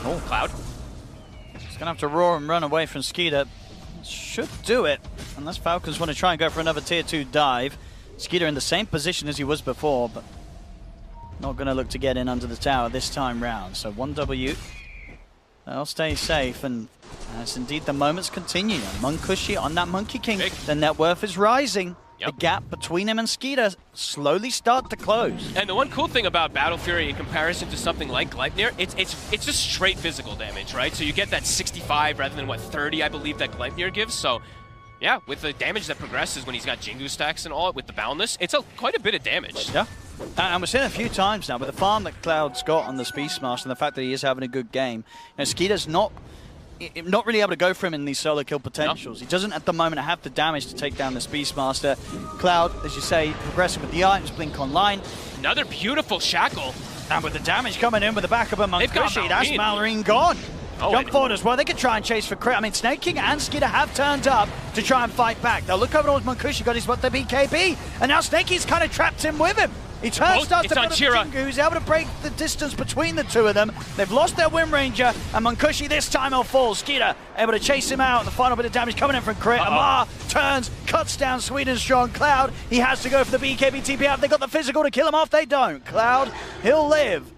Oh, Cloud. He's gonna have to roar and run away from Skeeter. Should do it, unless Falcons want to try and go for another tier 2 dive. Skeeter in the same position as he was before, but not gonna look to get in under the tower this time round. So 1W. They'll stay safe, and as indeed the moments continue. Munkushi on that Monkey King. The net worth is rising. Yep. The gap between him and Skeeter slowly start to close. And the one cool thing about Battle Fury in comparison to something like Gleipnir, it's just straight physical damage, right? So you get that 65 rather than, what, 30, I believe, that Gleipnir gives. So, yeah, with the damage that progresses when he's got Jingu stacks and all, with the Boundless, it's quite a bit of damage. Yeah. And we're seeing it a few times now with the farm that Cloud's got on the Beastmaster and the fact that he is having a good game. You know, Skeeter's not really able to go for him in these solo kill potentials. He doesn't at the moment have the damage to take down this Beastmaster. Cloud, as you say, progressing with the items, Blink online. Another beautiful Shackle. And with the damage coming in with the backup of Munkushi, that's Malorine gone. Oh, Jump forward as well. They could try and chase for crit. I mean, Snake King and Skeeter have turned up to try and fight back. They'll look over towards Munkushi, got his what the BKB, and now Snake King's kind of trapped him with him. He starts to put up Jingu. He's able to break the distance between the two of them. They've lost their Wind Ranger, and Munkushi this time will fall. Skeeter able to chase him out. The final bit of damage coming in from crit. Amar turns, cuts down Sweden Strong. Cloud, he has to go for the BKB TP out. They got the physical to kill him off. They don't. Cloud, he'll live.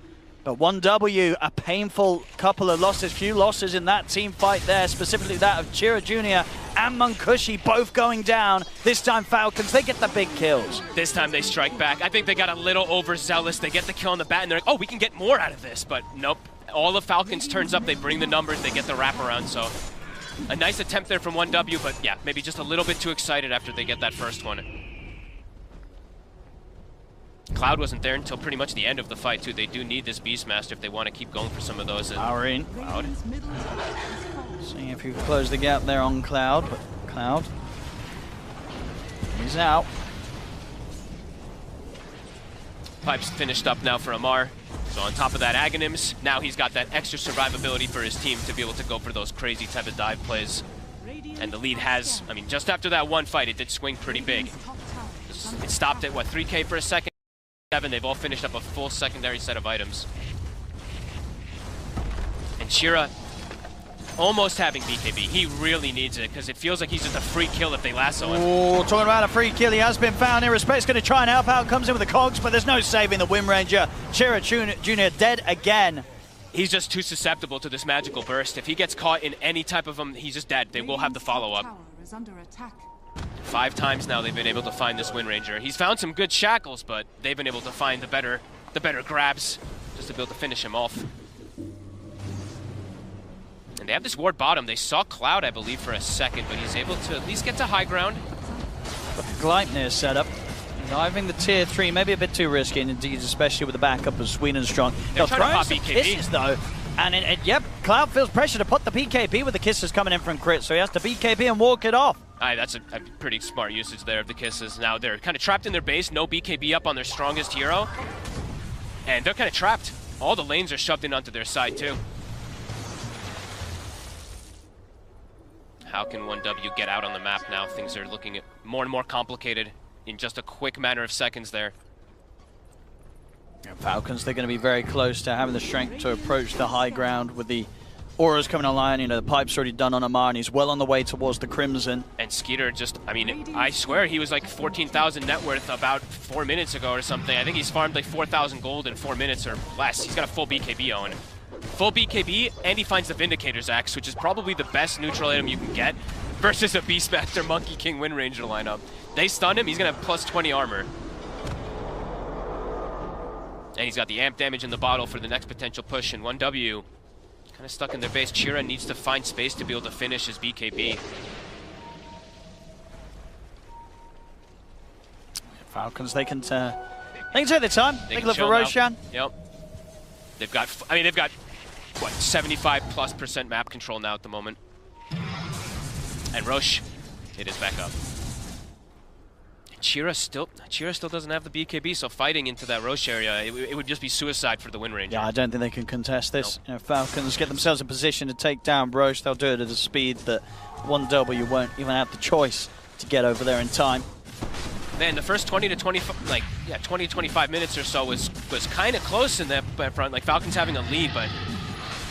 But 1W, a painful couple of losses, few losses in that team fight there, specifically that of Chira Jr. and Munkushi both going down. This time Falcons, they get the big kills. This time they strike back. I think they got a little overzealous. They get the kill on the bat and they're like, oh, we can get more out of this. But nope, all of Falcons turns up, they bring the numbers, they get the wraparound. So a nice attempt there from 1W, but yeah, maybe just a little bit too excited after they get that first one. Cloud wasn't there until pretty much the end of the fight, too. They do need this Beastmaster if they want to keep going for some of those. Malorine. Cloud. Seeing if you can close the gap there on Cloud, but Cloud, he's out. Pipe's finished up now for Amar. So on top of that Aghanims, now he's got that extra survivability for his team to be able to go for those crazy type of dive plays. And the lead has, I mean, just after that one fight, it did swing pretty big. It stopped at, what, 3K for a second? They've all finished up a full secondary set of items. And Chira almost having BKB. He really needs it because it feels like he's just a free kill if they lasso him. Oh, talking about a free kill, he has been found. Irrespect's going to try and help out. Comes in with the cogs, but there's no saving the Wind Ranger. Chira Jr. dead again. He's just too susceptible to this magical burst. If he gets caught in any type of them, he's just dead. They will have the follow-up. 5 times now they've been able to find this Wind Ranger. He's found some good shackles, but they've been able to find the better grabs just to be able to finish him off. And they have this ward bottom. They saw Cloud, I believe, for a second, but he's able to at least get to high ground. Gleipnir setup. Diving the tier 3, maybe a bit too risky, and indeed, especially with the backup of Sweden Strong. They're trying to pop some BKB. kisses, though. And yep, Cloud feels pressure to put the BKB with the kisses coming in from crit, so he has to BKB and walk it off. That's a pretty smart usage there of the kisses. Now they're kind of trapped in their base, no BKB up on their strongest hero. And they're kind of trapped. All the lanes are shoved in onto their side too. How can 1W get out on the map now? Things are looking more and more complicated in just a quick matter of seconds there. Falcons, they're going to be very close to having the strength to approach the high ground with the auras coming online. You know, the pipe's already done on Amar, and he's well on the way towards the Crimson. And Skeeter just, I mean, I swear he was like 14,000 net worth about 4 minutes ago or something. I think he's farmed like 4,000 gold in 4 minutes or less. He's got a full BKB on. Full BKB, and he finds the Vindicator's Axe, which is probably the best neutral item you can get versus a Beastmaster Monkey King Wind Ranger lineup. They stun him, he's going to have plus 20 armor. And he's got the amp damage in the bottle for the next potential push, and 1W kind of stuck in their base. Chira needs to find space to be able to finish his BKB. Falcons, they can take their time. They can look for Roshan. Yep. They've got, what, 75+% map control now at the moment. And Roche, it is back up. Chira still doesn't have the BKB, so fighting into that Roche area, it would just be suicide for the Wind Ranger. Yeah, I don't think they can contest this. Nope. You know, Falcons get themselves in position to take down Roche. They'll do it at a speed that 1W won't even have the choice to get over there in time. Man, the first 20 to 25 minutes or so was kind of close in that front. Like Falcons having a lead, but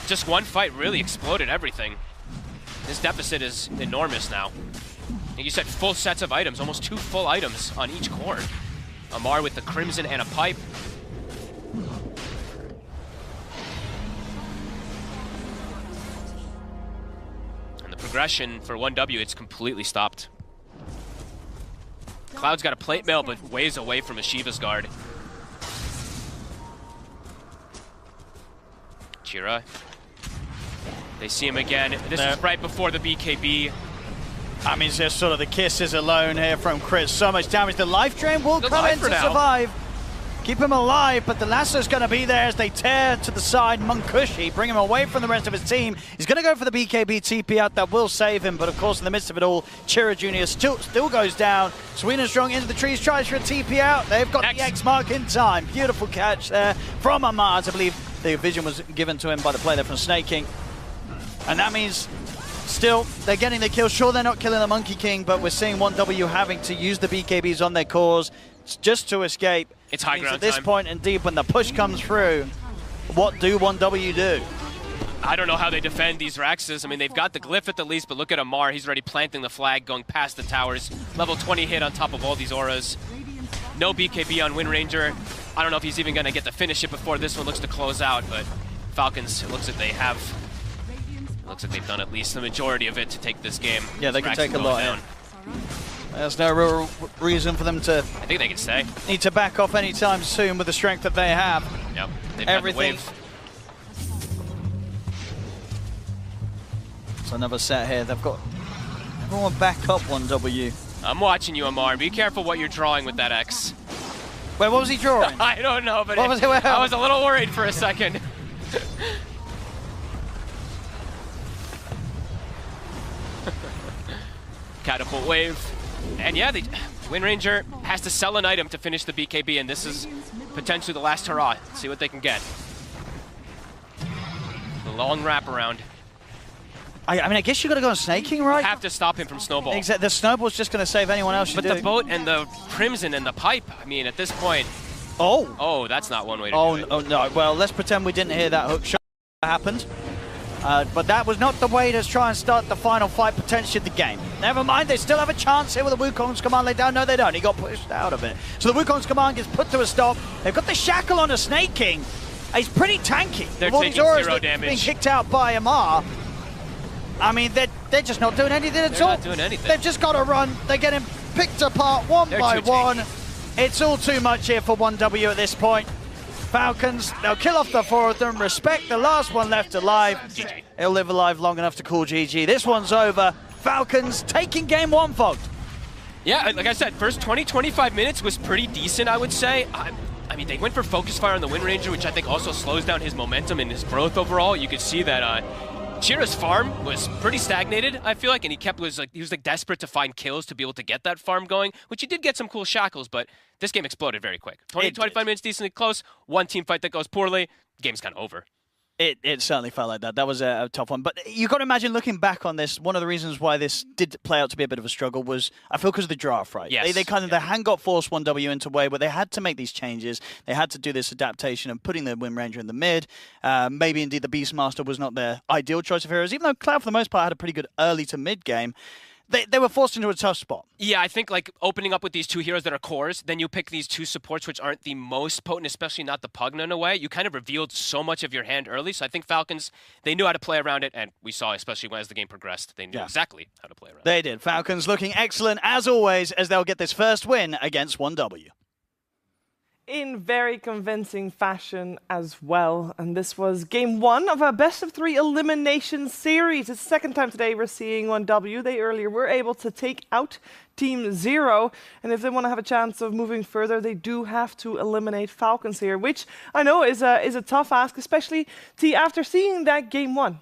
just one fight really exploded everything. This deficit is enormous now. Like you said, full sets of items, almost 2 full items on each core. Amar with the Crimson and a pipe. And the progression for 1W, it's completely stopped. Cloud's got a plate mail, but ways away from a Shiva's guard. Chira. They see him again. This is right before the BKB. I mean, it's just sort of the kisses alone here from Chris. So much damage. The life drain will come in to survive. Keep him alive, but the lasso's going to be there as they tear to the side. Munkushi, bring him away from the rest of his team. He's going to go for the BKB TP out. That will save him, but of course, in the midst of it all, Chira Jr. still goes down. Sweden Strong into the trees, tries for a TP out. They've got the X mark in time. Beautiful catch there from Amaz. I believe the vision was given to him by the play there from Snake King. And that means still they're getting the kill. Sure, they're not killing the Monkey King, but we're seeing 1W having to use the BKBs on their cores just to escape. It's high ground at this point, indeed, when the push comes through, what do 1W do? I don't know how they defend these Raxes. I mean, they've got the glyph at the least, but look at Amar. He's already planting the flag, going past the towers. Level 20 hit on top of all these auras. No BKB on Wind Ranger. I don't know if he's even going to get to finish it before this one looks to close out, but Falcons, it looks like they have. It looks like they've done at least the majority of it to take this game. Yeah, they can take a lot down. There's no real reason for them to. I think they can stay. Need to back off anytime soon with the strength that they have. Yep, they've everything. Got the wave. It's another set here. They've got everyone back up 1W. I'm watching you, Amar. Be careful what you're drawing with that X. Wait, what was he drawing? I don't know, but what was it? I was a little worried for a second. Catapult wave. And yeah, Wind Ranger has to sell an item to finish the BKB, and this is potentially the last hurrah. See what they can get. The long wraparound. I mean, I guess you got to go on Snake King, right? Have to stop him from Snowball. Exactly. The Snowball's just going to save anyone else. But the boat and the Crimson and the pipe, I mean, at this point. Oh, that's not one way to do it. Oh, no. Well, let's pretend we didn't hear that hook shot happened. But that was not the way to try and start the final fight, potentially the game. Never mind, they still have a chance here with the Wukong's command laid down. No, they don't. He got pushed out of it. So the Wukong's command gets put to a stop. They've got the shackle on a Snake King. He's pretty tanky. They're taking 0 damage. Being kicked out by Amar. I mean, they're just not doing anything at all. They're not doing anything. They've just got to run. They're getting picked apart one by one. It's all too much here for 1W at this point. Falcons, they'll kill off the 4 of them, respect the last one left alive. GG. He'll live alive long enough to call GG. This one's over. Falcons taking game 1, Fogged. Yeah, like I said, first 20-25 minutes was pretty decent, I would say. I mean, they went for Focus Fire on the Wind Ranger, which I think also slows down his momentum and his growth overall. You could see that Chira's farm was pretty stagnated, I feel like, and he was like desperate to find kills to be able to get that farm going, which he did get some cool shackles, but this game exploded very quick. 20-25 minutes decently close, one team fight that goes poorly, game's kind of over. It certainly felt like that. That was a tough one. But you got to imagine looking back on this, one of the reasons why this did play out to be a bit of a struggle was, I feel, because of the draft, right? Yes. They hand got forced 1W into a way where they had to make these changes. They had to do this adaptation of putting the Wind Ranger in the mid. Maybe indeed the Beastmaster was not their ideal choice of heroes, even though Cloud for the most part had a pretty good early to mid game. They were forced into a tough spot. Yeah, I think like opening up with these 2 heroes that are cores, then you pick these 2 supports which aren't the most potent, especially not the Pugna in a way. You kind of revealed so much of your hand early. So I think Falcons, they knew how to play around it, and we saw, especially as the game progressed, they knew exactly how to play around it. They did. Falcons looking excellent as always as they'll get this first win against 1W. In very convincing fashion as well. And this was game 1 of a best-of-3 elimination series. It's the second time today we're seeing 1W. They earlier were able to take out Team 0. And if they want to have a chance of moving further, they do have to eliminate Falcons here, which I know is a tough ask, especially after seeing that game 1.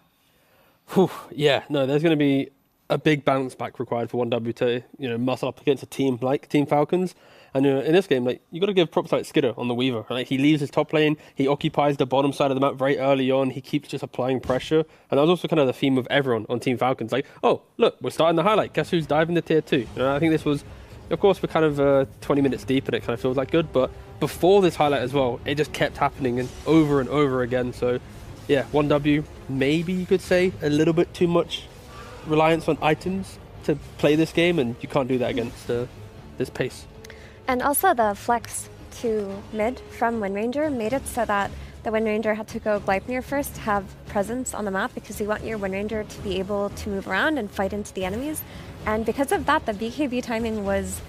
Whew, yeah, no, there's going to be a big bounce back required for 1W to, muscle up against a team like Team Falcons. And in this game, you got to give props like Skidder on the Weaver. Right? He leaves his top lane, he occupies the bottom side of the map very early on, he keeps just applying pressure. And that was also kind of the theme of everyone on Team Falcons. Like, oh, look, we're starting the highlight. Guess who's diving to tier 2? I think this was, of course, we're kind of 20 minutes deep and it kind of feels like good. But before this highlight as well, it just kept happening and over again. So yeah, 1W, maybe you could say a little bit too much reliance on items to play this game, and you can't do that against this pace. And also the flex to mid from Windranger made it so that the Windranger had to go Gleipnir first to have presence on the map, because you want your Windranger to be able to move around and fight into the enemies. And because of that, the BKB timing was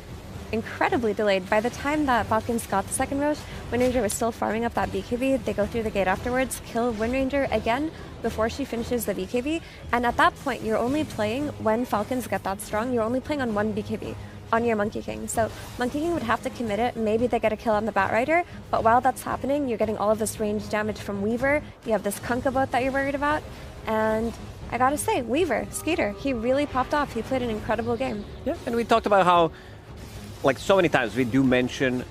incredibly delayed. By the time that Falcons got the second Roche, Windranger was still farming up that BKB. They go through the gate afterwards, kill Windranger again before she finishes the BKB. And at that point, you're only playing, when Falcons get that strong, you're only playing on one BKB. On your Monkey King. So Monkey King would have to commit it. Maybe they get a kill on the Bat Rider, but while that's happening, you're getting all of this range damage from Weaver. You have this Kunkka bot that you're worried about, and I gotta say, Weaver, Skeeter, he really popped off. He played an incredible game. Yeah, and we talked about how, like so many times, we do mention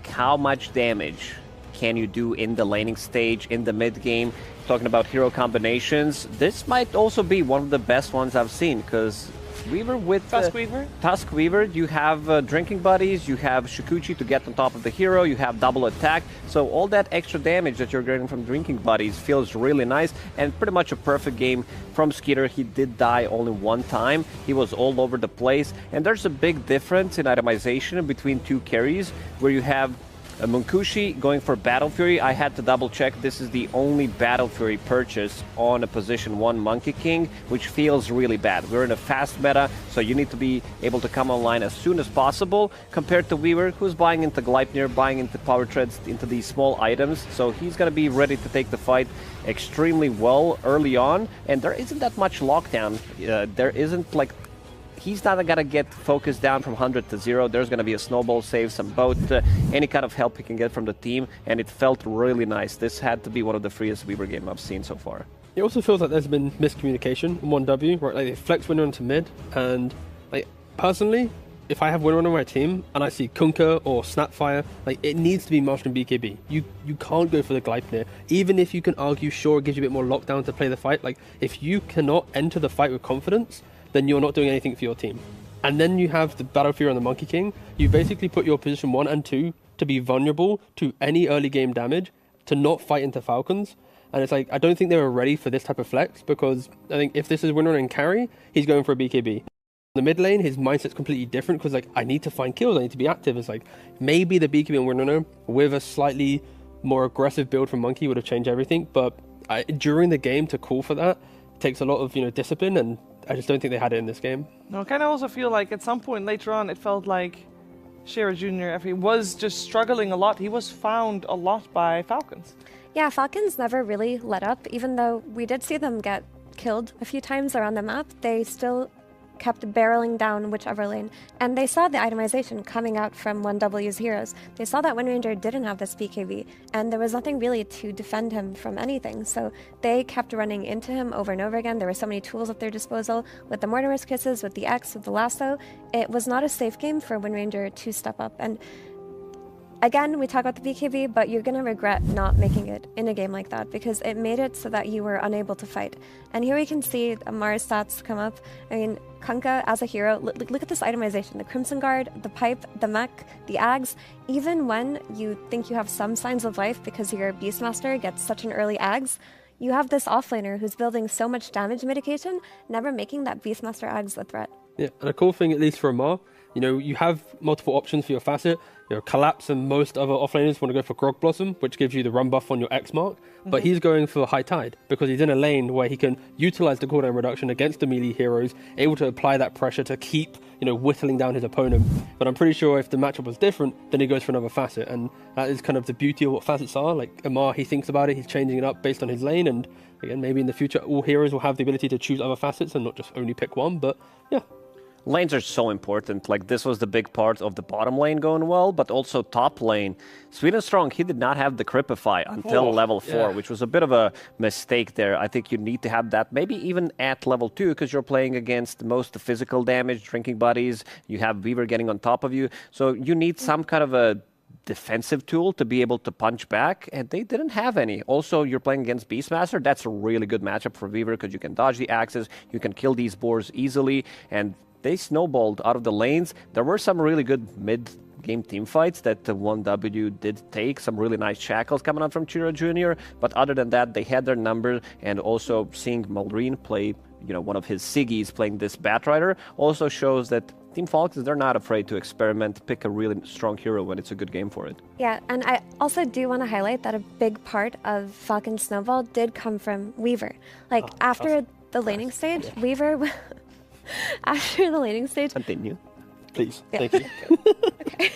how much damage can you do in the laning stage, in the mid game. Talking about hero combinations, this might also be one of the best ones I've seen, because Weaver with Tusk Weaver, you have drinking buddies, you have Shikuchi to get on top of the hero, you have double attack, so all that extra damage that you're getting from drinking buddies feels really nice, and pretty much a perfect game from Skeeter. He did die only one time, he was all over the place, and there's a big difference in itemization between two carries, where you have Munkushi going for Battle Fury. I had to double check. This is the only Battle Fury purchase on a position 1 Monkey King, which feels really bad. We're in a fast meta, so you need to be able to come online as soon as possible, compared to Weaver, who's buying into Gleipnir, buying into Power Treads, into these small items. So he's going to be ready to take the fight extremely well early on, and there isn't that much lockdown. There isn't like... He's not going to get focused down from 100 to 0. There's going to be a snowball save, some boat, any kind of help he can get from the team, and it felt really nice. This had to be one of the freest Weaver games I've seen so far. It also feels like there's been miscommunication in 1W, right? Like they flex Winner into mid, and like personally, if I have Winner on my team and I see Kunkka or Snapfire, like it needs to be Martian BKB. You can't go for the Gleipnir. Even if you can argue, sure, it gives you a bit more lockdown to play the fight, like if you cannot enter the fight with confidence, then you're not doing anything for your team. And then you have the Battle Fury on the Monkey King. You basically put your position 1 and 2 to be vulnerable to any early game damage, to not fight into Falcons. And it's like, I don't think they were ready for this type of flex, because I think if this is Winner and carry, he's going for a BKB. In the mid lane, his mindset's completely different, because like, I need to find kills, I need to be active. It's like, maybe the BKB on Winner with a slightly more aggressive build from Monkey would have changed everything, but during the game to call for that takes a lot of discipline, and I just don't think they had it in this game. No, I kind of also feel like at some point later on, it felt like Shira Jr., if he was just struggling a lot, he was found a lot by Falcons. Yeah, Falcons never really let up. Even though we did see them get killed a few times around the map, they still kept barreling down whichever lane. And they saw the itemization coming out from 1W's heroes. They saw that Windranger didn't have this BKB, and there was nothing really to defend him from anything. So they kept running into him over and over again. There were so many tools at their disposal, with the Mortimer's Kisses, with the X, with the Lasso. It was not a safe game for Windranger to step up. And again, we talk about the BKB, but you're going to regret not making it in a game like that, because it made it so that you were unable to fight. And here we can see Amar's stats come up. I mean, Kunkka as a hero, look at this itemization. The Crimson Guard, the Pipe, the Mech, the Ags. Even when you think you have some signs of life because your Beastmaster gets such an early Ags, you have this offlaner who's building so much damage mitigation, never making that Beastmaster Ags a threat. Yeah, and a cool thing, at least for Amar, you have multiple options for your facet. Collapse and most other offlaners want to go for Grog Blossom, which gives you the run buff on your X mark. But he's going for High Tide because he's in a lane where he can utilize the cooldown reduction against the melee heroes, able to apply that pressure to keep, whittling down his opponent. But I'm pretty sure if the matchup was different, then he goes for another facet. And that is kind of the beauty of what facets are. Like Amar, he thinks about it, he's changing it up based on his lane. And again, maybe in the future, all heroes will have the ability to choose other facets and not just only pick one. But yeah. Lanes are so important. Like, this was the big part of the bottom lane going well, but also top lane. Sweden Strong, he did not have the Cripify until level 4, which was a bit of a mistake there. I think you need to have that maybe even at level 2, because you're playing against most of the physical damage, drinking buddies, you have Weaver getting on top of you. So you need some kind of a defensive tool to be able to punch back, and they didn't have any. Also, you're playing against Beastmaster. That's a really good matchup for Weaver, because you can dodge the axes, you can kill these boars easily, and they snowballed out of the lanes. There were some really good mid game team fights that 1W did take. Some really nice shackles coming out from Chiro Jr. But other than that, they had their number. And also seeing Malrine play, one of his Siggies playing this Batrider also shows that Team Falcons, they're not afraid to experiment, pick a really strong hero when it's a good game for it. Yeah, and I also do want to highlight that a big part of Falcon Snowball did come from Weaver. Like, after the laning stage, Weaver... after the laning stage... Continue. Please, Yeah. thank you. Okay.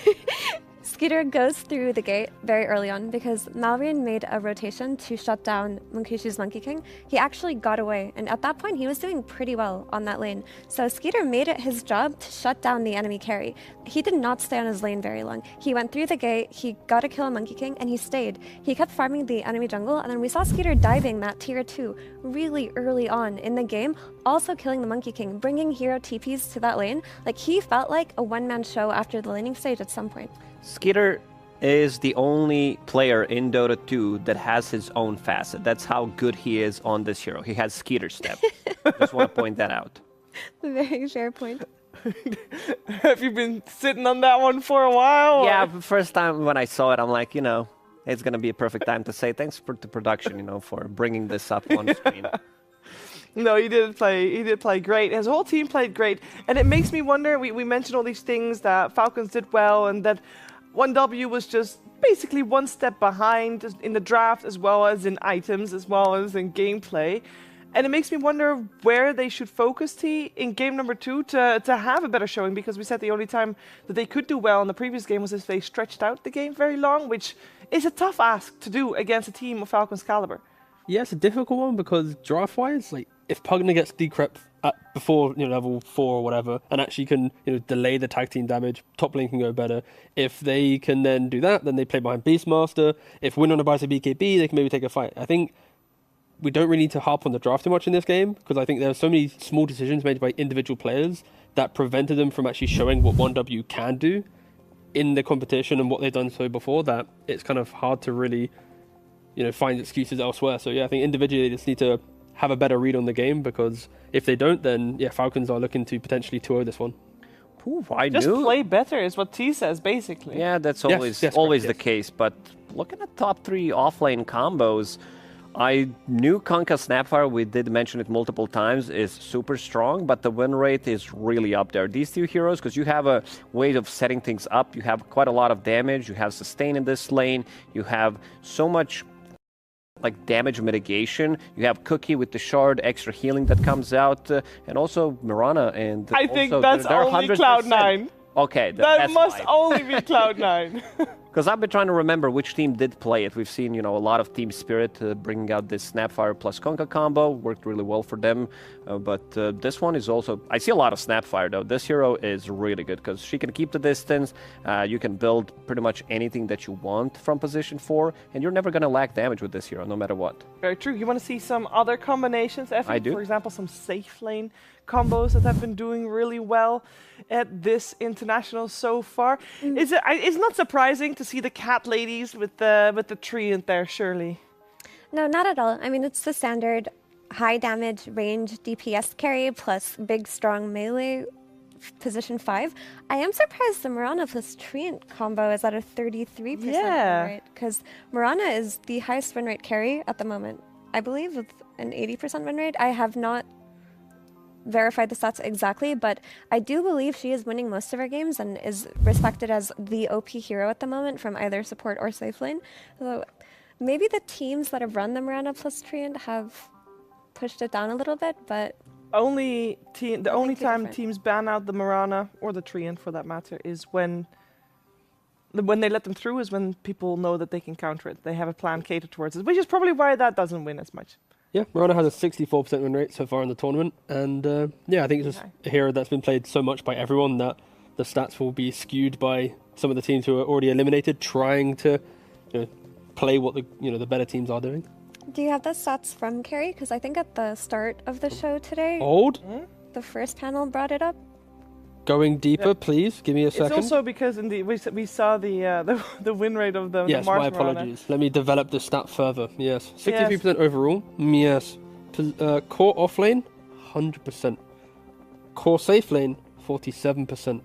Skeeter goes through the gate very early on because Malrine made a rotation to shut down Munkushi's Monkey King. He actually got away, and at that point he was doing pretty well on that lane. So Skeeter made it his job to shut down the enemy carry. He did not stay on his lane very long. He went through the gate, he got a kill on Monkey King, and he stayed. He kept farming the enemy jungle, and then we saw Skeeter diving that tier 2 really early on in the game, also killing the Monkey King, bringing hero TPs to that lane. Like, he felt like a one-man show after the laning stage at some point. Skeeter is the only player in Dota 2 that has his own facet. That's how good he is on this hero. He has Skeeter step. Just want to point that out. Very fair point. Have you been sitting on that one for a while? Yeah, first time when I saw it, I'm like, it's going to be a perfect time to say thanks for the production, for bringing this up on screen. No, he did play great. His whole team played great. And it makes me wonder, we mentioned all these things that Falcons did well and that 1W was just basically one step behind in the draft, as well as in items, as well as in gameplay. And it makes me wonder where they should focus in game number 2 to have a better showing, because we said the only time that they could do well in the previous game was if they stretched out the game very long, which is a tough ask to do against a team of Falcons caliber. Yeah, it's a difficult one because draft-wise, like, if Pugna gets decrep before level 4 or whatever, and actually can delay the tag team damage, top lane can go better. If they can then do that, then they play behind Beastmaster. If Winona buys a BKB, they can maybe take a fight. I think we don't really need to harp on the draft too much in this game, because I think there are so many small decisions made by individual players that prevented them from actually showing what 1W can do in the competition and what they've done so before, that it's kind of hard to really find excuses elsewhere. So yeah, I think individually they just need to have a better read on the game, because if they don't, then yeah, Falcons are looking to potentially 2-0 this one. Ooh, Just play better is what T says, basically. Yeah, that's Yes, always correct, the case. But looking at top 3 offlane combos, I knew Konka Snapfire, we did mention it multiple times, is super strong, but the win rate is really up there. These 2 heroes, because you have a way of setting things up, you have quite a lot of damage, you have sustain in this lane, you have so much like damage mitigation. You have Cookie with the shard, extra healing that comes out, and also Mirana. And I think that's only Cloud9. Okay, that must only be Cloud9. Because I've been trying to remember which team did play it. We've seen, a lot of Team Spirit bringing out this Snapfire plus Konka combo. Worked really well for them. But this one is also... I see a lot of Snapfire, though. This hero is really good because she can keep the distance. You can build pretty much anything that you want from position 4. And you're never going to lack damage with this hero, no matter what. Very true. You want to see some other combinations, Effie? I do. For example, some safe lane combos that have been doing really well at this international so far. It's not surprising to see the cat ladies with the tree in there, surely. No, not at all. I mean, it's the standard high damage range DPS carry plus big strong melee position 5. I am surprised the Mirana plus Treant combo is at a 33% win rate, because Mirana is the highest win rate carry at the moment, I believe, with an 80% win rate. I have not verified the stats exactly, but I do believe she is winning most of her games and is respected as the OP hero at the moment from either support or safe lane. So maybe the teams that have run the Mirana plus Treant have pushed it down a little bit, but the only time teams ban out the Mirana or the Treant for that matter is when they let them through, is when people know that they can counter it. They have a plan catered towards it, which is probably why that doesn't win as much. Yeah, Mirana has a 64% win rate so far in the tournament, and yeah, I think it's just a hero that's been played so much by everyone that the stats will be skewed by some of the teams who are already eliminated, trying to play what the better teams are doing. do you have the stats from Carrie? Because I think at the start of the show today, the first panel brought it up. Going deeper, please. Give me a second. It's also because indeed we saw the win rate of the yes, Mars my Mirana. apologies. Let me develop the stat further. Yes, 63% overall. Yes, core offlane, 100%. Core safe lane, 47%.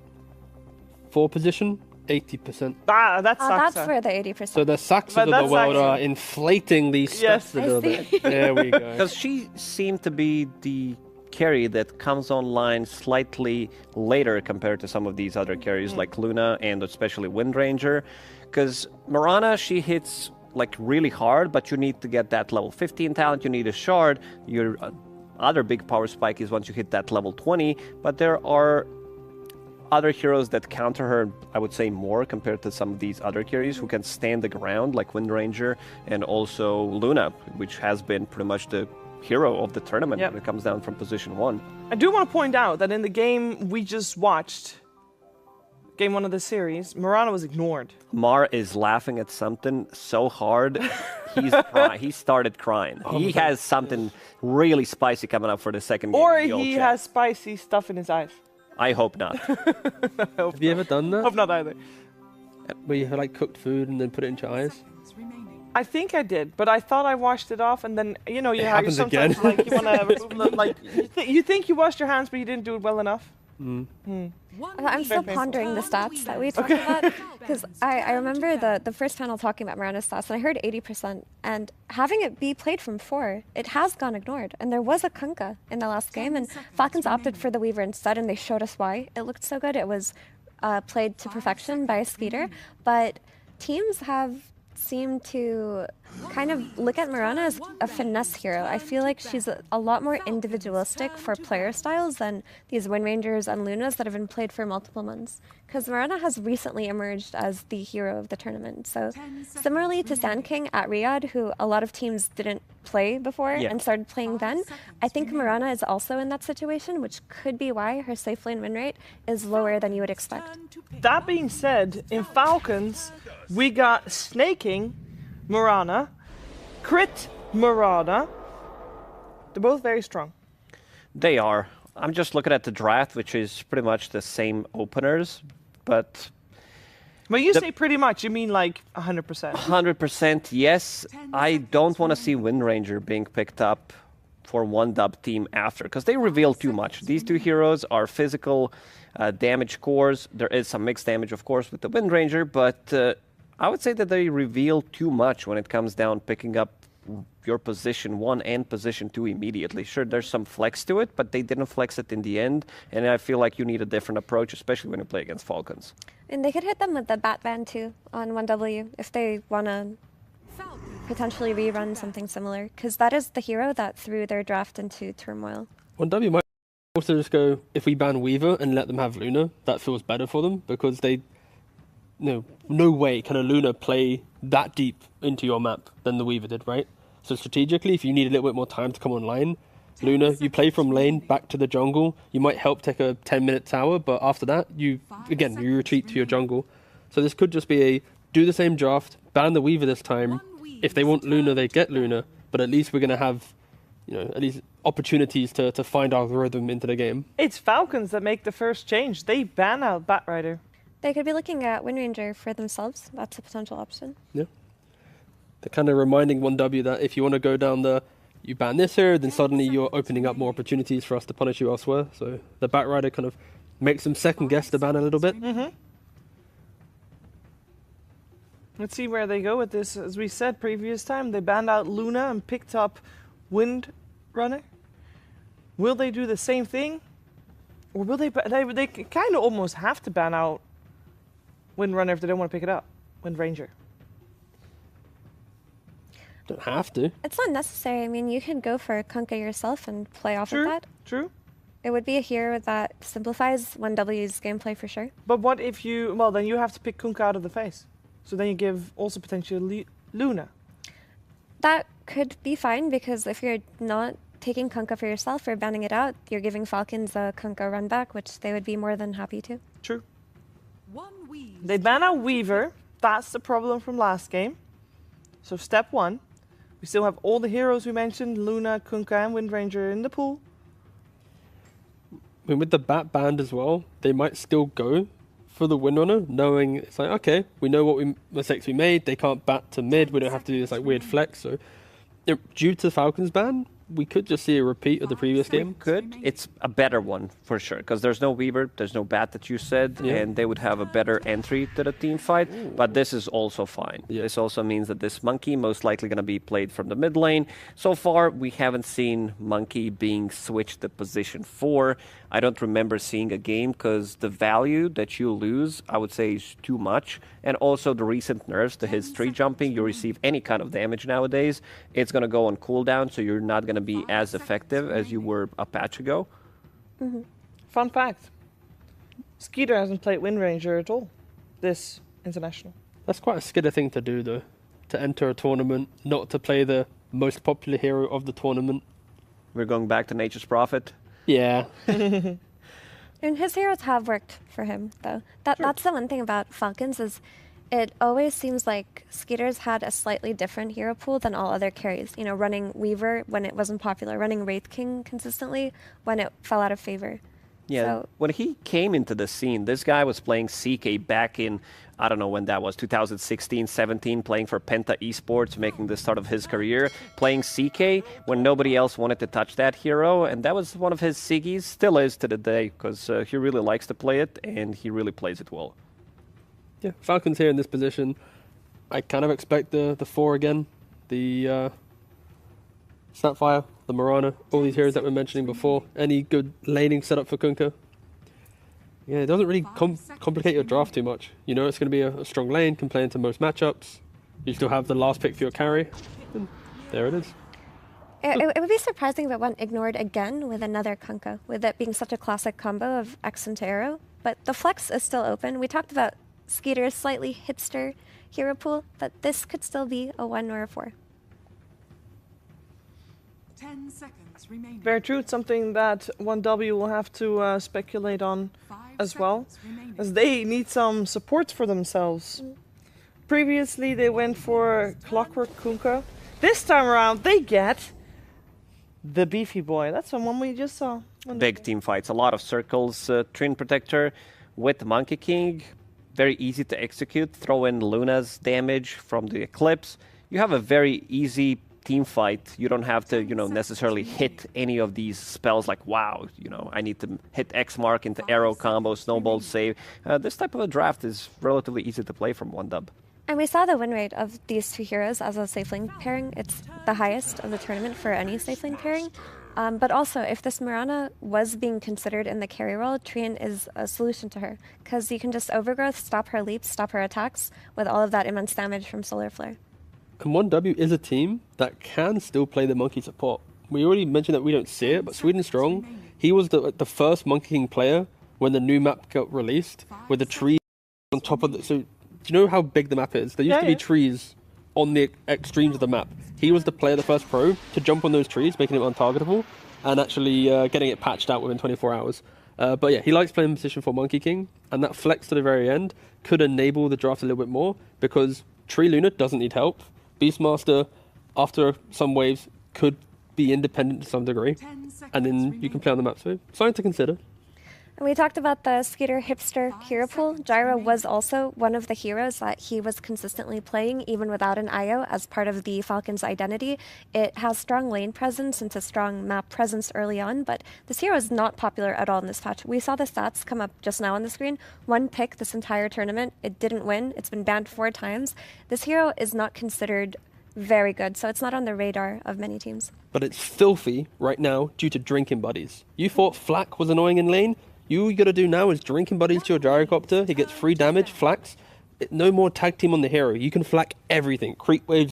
4 position, 80%. That's That's Saxa. where the 80%. So the Saxons But of the that's world Saxa. are inflating these Yes. stats a I little see. bit. There we go. Because she seemed to be the carry that comes online slightly later compared to some of these other carries like Luna and especially Windranger. Because Mirana, she hits like really hard, but you need to get that level 15 talent, you need a shard. Your other big power spike is once you hit that level 20, but there are other heroes that counter her, I would say, more compared to some of these other carries who can stand the ground, like Windranger and also Luna, which has been pretty much the hero of the tournament when it comes down from position 1. I do want to point out that in the game we just watched, game 1 of the series, Mirana was ignored. Mar is laughing at something so hard, he started crying. He has something really spicy coming up for the second game. Or in the old he chat. has spicy stuff in his eyes. I hope not. Have you ever done that? Hope not either. Where you like cooked food and then put it into your eyes? I think I did, but I thought I washed it off, and then you know It how you happens sometimes again. like you want to remove like you think you washed your hands, but you didn't do it well enough. I'm still pondering the stats that we talked about, because I remember the first panel talking about Mirana's stats, and I heard 80%, and having it be played from 4, it has gone ignored. And there was a Kunkka in the last game, and Falcons opted for the Weaver instead, and they showed us why it looked so good. It was played to perfection by a Skeeter, but teams have seemed to kind of look at Mirana as a finesse hero. I feel like she's a lot more individualistic for player styles than these Windrangers and Lunas that have been played for multiple months. Because Mirana has recently emerged as the hero of the tournament. So similarly to Sand King at Riyadh, who a lot of teams didn't play before and started playing then, I think Mirana is also in that situation, which could be why her safe lane win rate is lower than you would expect. That being said, in Falcons, we got Snaking, Mirana, Crit, Mirana. They're both very strong. They are. I'm just looking at the draft, which is pretty much the same openers, but When you say pretty much, you mean like 100%. 100% yes. I don't want to see Windranger being picked up for one dub team after, because they reveal too much. These two heroes are physical damage cores. There is some mixed damage, of course, with the Windranger, but I would say that they reveal too much when it comes down picking up your position 1 and position 2 immediately. Sure, there's some flex to it, but they didn't flex it in the end, and I feel like you need a different approach, especially when you play against Falcons. And they could hit them with the Bat Band too on 1W if they want to potentially rerun something similar, because that is the hero that threw their draft into turmoil. 1W might also just go, if we ban Weaver and let them have Luna, that feels better for them, because they, no way can a Luna play that deep into your map than the Weaver did, right? So strategically, if you need a little bit more time to come online, Luna, you play from lane back to the jungle. You might help take a 10-minute tower, but after that, you retreat to your jungle. So this could just be a do the same draft, ban the Weaver this time. If they want Luna, they get Luna, but at least we're going to have, at least opportunities to find our rhythm into the game. It's Falcons that make the first change. They ban out Batrider. They could be looking at Windranger for themselves. That's a potential option. Yeah. They're kind of reminding 1W that if you want to go down you ban this here, then suddenly you're opening up more opportunities for us to punish you elsewhere. So the Batrider kind of makes them second guess the ban a little bit. Let's see where they go with this. As we said previous time, they banned out Luna and picked up Windrunner. Will they do the same thing? Or will they kind of almost have to ban out Windrunner if they don't want to pick it up. Windranger. Don't have to. It's not necessary. I mean, you can go for a Kunkka yourself and play off of that. True. It would be a hero that simplifies 1W's gameplay for sure. But what if you... Well, then you have to pick Kunkka out of the face. So then you give also potentially Luna. That could be fine, because if you're not taking Kunkka for yourself or banning it out, you're giving Falcons a Kunkka run back, which they would be more than happy to. True. They ban out Weaver. That's the problem from last game. So step 1. We still have all the heroes we mentioned, Luna, Kunkka, and Windranger in the pool. I mean, with the Bat Band as well, they might still go for the Windrunner, knowing it's like, okay, we know what mistakes we made. They can't bat to mid. We don't have to do this like weird flex. So due to Falcons ban, we could just see a repeat of the previous game. Good. It's a better one for sure, because there's no Weaver, there's no Bat that you said, and they would have a better entry to the team fight. But this is also fine. This also means that this Monkey most likely going to be played from the mid lane. So far, we haven't seen Monkey being switched to position 4. I don't remember seeing a game, because the value that you lose, I would say, is too much. And also the recent nerfs to his tree jumping, you receive any kind of damage nowadays, it's going to go on cooldown, so you're not going to be as effective as you were a patch ago. Fun fact. Skeeter hasn't played Wind Ranger at all this international. That's quite a Skidder thing to do, though. To enter a tournament, not to play the most popular hero of the tournament. We're going back to Nature's Prophet. Yeah. And his heroes have worked for him, though. That's the one thing about Falcons is it always seems like Skeeter's had a slightly different hero pool than all other carries. You know, running Weaver when it wasn't popular, running Wraith King consistently when it fell out of favor. Yeah, So, when he came into the scene, this guy was playing CK back in, I don't know when that was, 2016, 17, playing for Penta Esports, making the start of his career, playing CK when nobody else wanted to touch that hero, and that was one of his Siggies, still is to the day, because he really likes to play it, and he really plays it well. Yeah, Falcons here in this position. I kind of expect the 4 again. The Snapfire, the Mirana, all these heroes that we're mentioning before. Any good laning setup for Kunkka? Yeah, it doesn't really complicate your draft too much. You know, it's going to be a strong lane, can play into most matchups. You still have the last pick for your carry. And there it is. it would be surprising if it went ignored again with another Kunkka, with it being such a classic combo of X and Arrow. But the flex is still open. We talked about Skeeter's slightly hipster hero pool, but this could still be a 1 or a 4. 10 seconds remaining. Very true. It's something that 1W will have to speculate on as well, as they need some support for themselves. Previously, they went for Clockwork Kunkka. This time around, they get the Beefy Boy. That's the one we just saw. Big team fights, a lot of circles, Trin Protector with Monkey King. Very easy to execute. Throw in Luna's damage from the Eclipse. You have a very easy team fight. You don't have to, necessarily hit any of these spells like, wow, I need to hit X mark into arrow combo, snowball save. This type of a draft is relatively easy to play from 1W. And we saw the win rate of these two heroes as a safe lane pairing. It's the highest of the tournament for any safe lane pairing. But also, if this Mirana was being considered in the carry role, Trian is a solution to her. Because you can just overgrowth, stop her leaps, stop her attacks, with all of that immense damage from Solar Flare. And 1W is a team that can still play the Monkey support. We already mentioned that we don't see it, but Sweden Strong, he was the first Monkey King player when the new map got released, with the trees on top of the... So, do you know how big the map is? There used to be trees on the extremes of the map. He was the player, the first pro, to jump on those trees, making it untargetable, and actually getting it patched out within 24 hours. But yeah, he likes playing position for Monkey King, and that flex to the very end could enable the draft a little bit more, because Tree Luna doesn't need help. Beastmaster, after some waves, could be independent to some degree, and then you can play on the map. So, something to consider. And we talked about the Skeeter hipster hero pool. Gyro was also one of the heroes that he was consistently playing, even without an IO, as part of the Falcons' identity. It has strong lane presence and a strong map presence early on, but this hero is not popular at all in this patch. We saw the stats come up just now on the screen. 1 pick this entire tournament. It didn't win. It's been banned 4 times. This hero is not considered very good, so it's not on the radar of many teams. But it's filthy right now due to drinking buddies. You thought Flak was annoying in lane? You gotta do now is drinking buddies to your gyrocopter. He gets free damage, flax. No more tag team on the hero. You can flak everything. Creep waves,